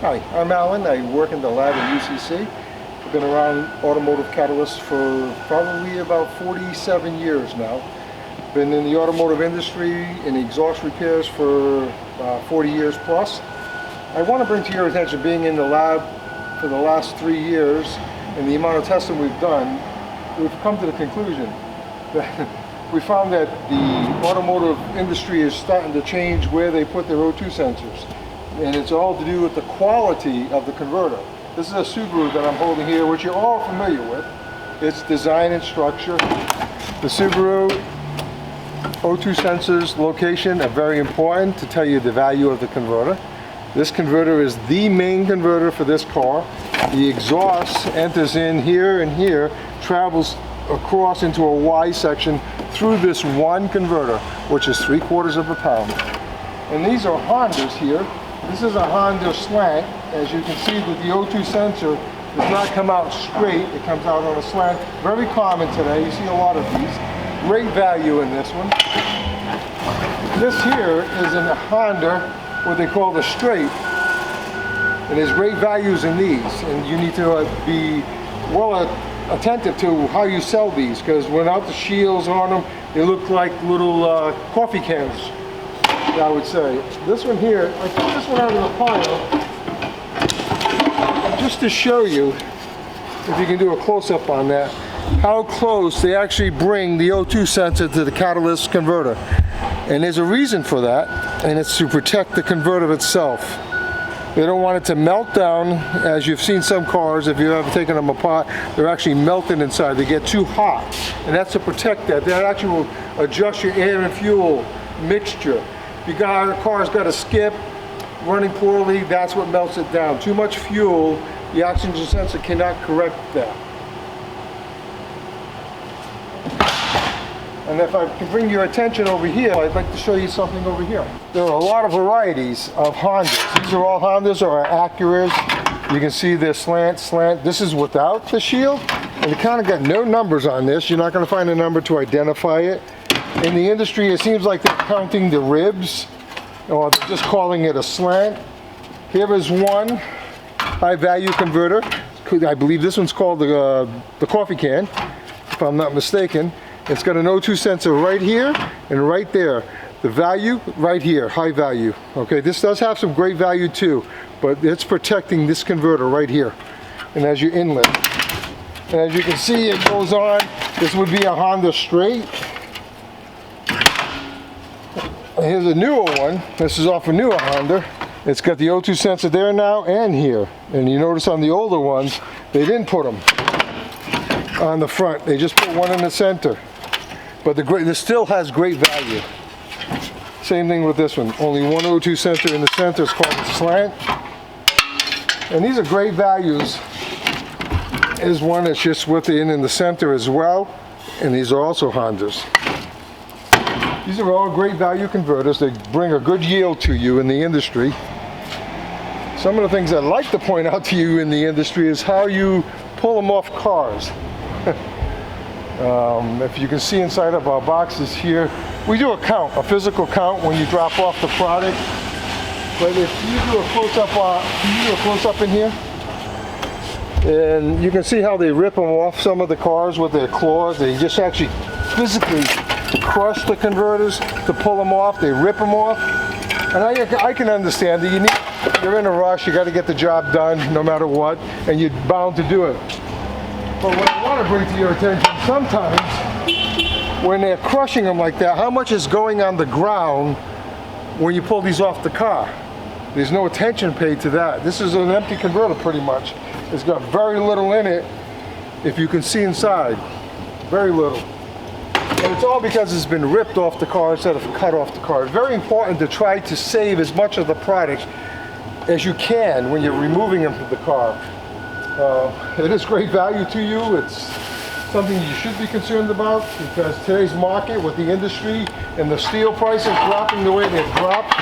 Hi, I'm Alan. I work in the lab at UCC. I've been around automotive catalysts for probably about 47 years now. Been in the automotive industry in exhaust repairs for 40 years plus. I want to bring to your attention, being in the lab for the last 3 years and the amount of testing we've done, we've come to the conclusion that we found that the automotive industry is starting to change where they put their O2 sensors. And it's all to do with the quality of the converter. This is a Subaru that I'm holding here, which you're all familiar with. Its design and structure. The Subaru O2 sensors location are very important to tell you the value of the converter. This converter is the main converter for this car. The exhaust enters in here and here, travels across into a Y section through this one converter, which is 3/4 of a pound. And these are Hondas here. This is a Honda slant. As you can see that the O2 sensor does not come out straight, it comes out on a slant. Very common today, you see a lot of these. Great value in this one. This here is in a Honda, what they call the straight. And there's great values in these, and you need to be well attentive to how you sell these, because without the shields on them, they look like little coffee cans, I would say. This one here, I took this one out of the pile just to show you, if you can do a close-up on that, how close they actually bring the O2 sensor to the catalyst converter. And there's a reason for that, and it's to protect the converter itself. They don't want it to melt down. As you've seen some cars, if you've ever taken them apart, they're actually melted inside. They get too hot, and that's to protect that. That actually will adjust your air and fuel mixture. If your car's got a skip, running poorly, that's what melts it down. Too much fuel, the oxygen sensor cannot correct that. And if I can bring your attention over here, I'd like to show you something over here. There are a lot of varieties of Hondas. These are all Hondas or Acuras. You can see this slant. This is without the shield, and it kind of got no numbers on this. You're not going to find a number to identify it. In the industry, it seems like they're counting the ribs, or they're just calling it a slant. Here is one high-value converter. I believe this one's called the coffee can, if I'm not mistaken. It's got an O2 sensor right here and right there. The value right here, high value. Okay, this does have some great value too, but it's protecting this converter right here. And as your inlet. And as you can see, it goes on. This would be a Honda straight. And here's a newer one. This is off a newer Honda. It's got the O2 sensor there now and here. And you notice on the older ones, they didn't put them on the front. They just put one in the center. But this still has great value. Same thing with this one. Only one O2 sensor in the center. It's called a slant. And these are great values. There's one that's just within the center as well. And these are also Hondas. These are all great value converters. They bring a good yield to you in the industry. Some of the things I'd like to point out to you in the industry is how you pull them off cars. If you can see inside of our boxes here, we do a count, a physical count when you drop off the product. But if you do a close-up, can you do a close-up in here? And you can see how they rip them off some of the cars with their claws. They just actually physically crush the converters to pull them off. They rip them off. And I can understand that you're in a rush, you got to get the job done no matter what, and you're bound to do it. But what I want to bring to your attention, sometimes when they're crushing them like that, how much is going on the ground when you pull these off the car? There's no attention paid to that. This is an empty converter pretty much. It's got very little in it, if you can see inside. Very little. And it's all because it's been ripped off the car instead of cut off the car. It's very important to try to save as much of the product as you can when you're removing them from the car. It is great value to you. It's something you should be concerned about, because today's market with the industry and the steel prices dropping the way they've dropped,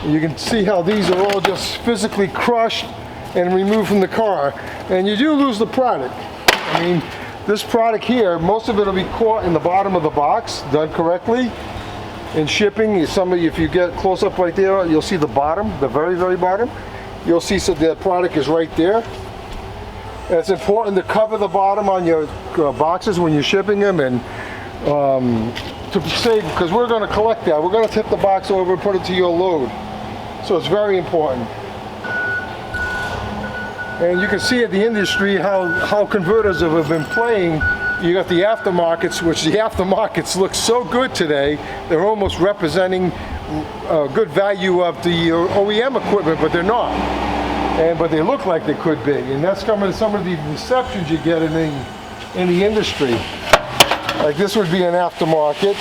you can see how these are all just physically crushed and removed from the car. And you do lose the product. I mean, this product here, most of it will be caught in the bottom of the box, done correctly. In shipping, if you get close up right there, you'll see the bottom, the very, very bottom. you'll see so the product is right there. And it's important to cover the bottom on your boxes when you're shipping them, and to save, because we're going to collect that. We're going to tip the box over and put it to your load. So it's very important. And you can see at the industry how converters have been playing. You got the aftermarkets, which the aftermarkets look so good today. They're almost representing a good value of the OEM equipment, but they're not. But they look like they could be. And that's some of the deceptions you get in the industry. Like this would be an aftermarket.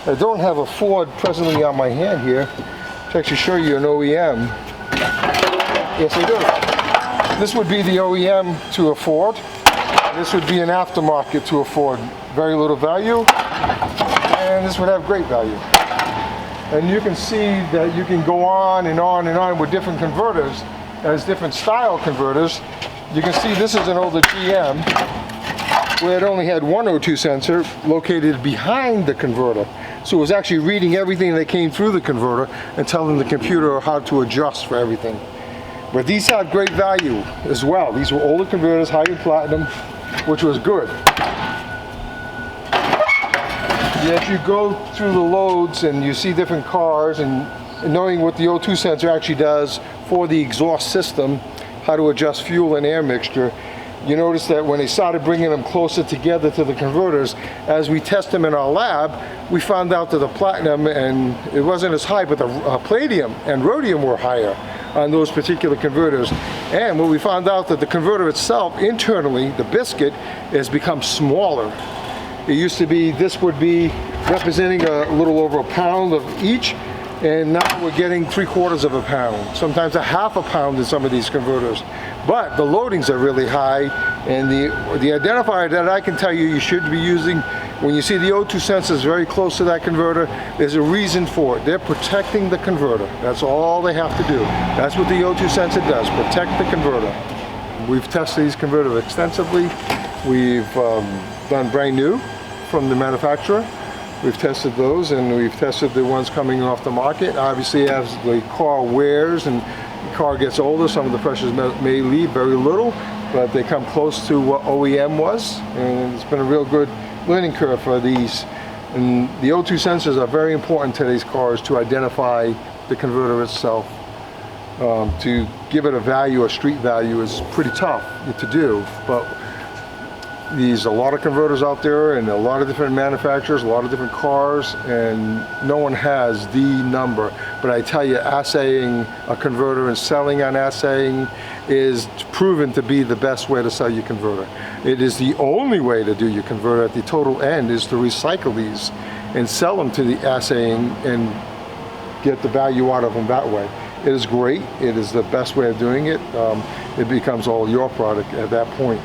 I don't have a Ford presently on my hand here to actually show you an OEM. Yes, I do. This would be the OEM to a Ford. This would be an aftermarket to a Ford. Very little value, and this would have great value. And you can see that you can go on and on and on with different converters, as different style converters. You can see this is an older GM where it only had one O2 sensor located behind the converter. So it was actually reading everything that came through the converter and telling the computer how to adjust for everything. But these have great value as well. These were older converters, high in platinum, which was good. As you go through the loads and you see different cars, and knowing what the O2 sensor actually does for the exhaust system, how to adjust fuel and air mixture, you notice that when they started bringing them closer together to the converters, as we test them in our lab, we found out that the platinum, and it wasn't as high, but the palladium and rhodium were higher on those particular converters. And when we found out that the converter itself, internally, the biscuit, has become smaller. It used to be, this would be representing a little over a pound of each, and now we're getting 3/4 of a pound, sometimes a half a pound in some of these converters. But the loadings are really high, and the identifier that I can tell you should be using when you see the O2 sensors very close to that converter, there's a reason for it. They're protecting the converter. That's all they have to do. That's what the O2 sensor does, protect the converter. We've tested these converters extensively. We've done brand new from the manufacturer. We've tested those, and we've tested the ones coming off the market. Obviously, as the car wears and the car gets older, some of the pressures may leave very little, but they come close to what OEM was, and it's been a real good learning curve for these. And the O2 sensors are very important to these cars to identify the converter itself. To give it a value, a street value, is pretty tough to do, but there's a lot of converters out there and a lot of different manufacturers, a lot of different cars, and no one has the number. But I tell you, assaying a converter and selling on assaying is proven to be the best way to sell your converter. It is the only way to do your converter at the total end, is to recycle these and sell them to the assaying and get the value out of them that way. It is great. It is the best way of doing it. It becomes all your product at that point.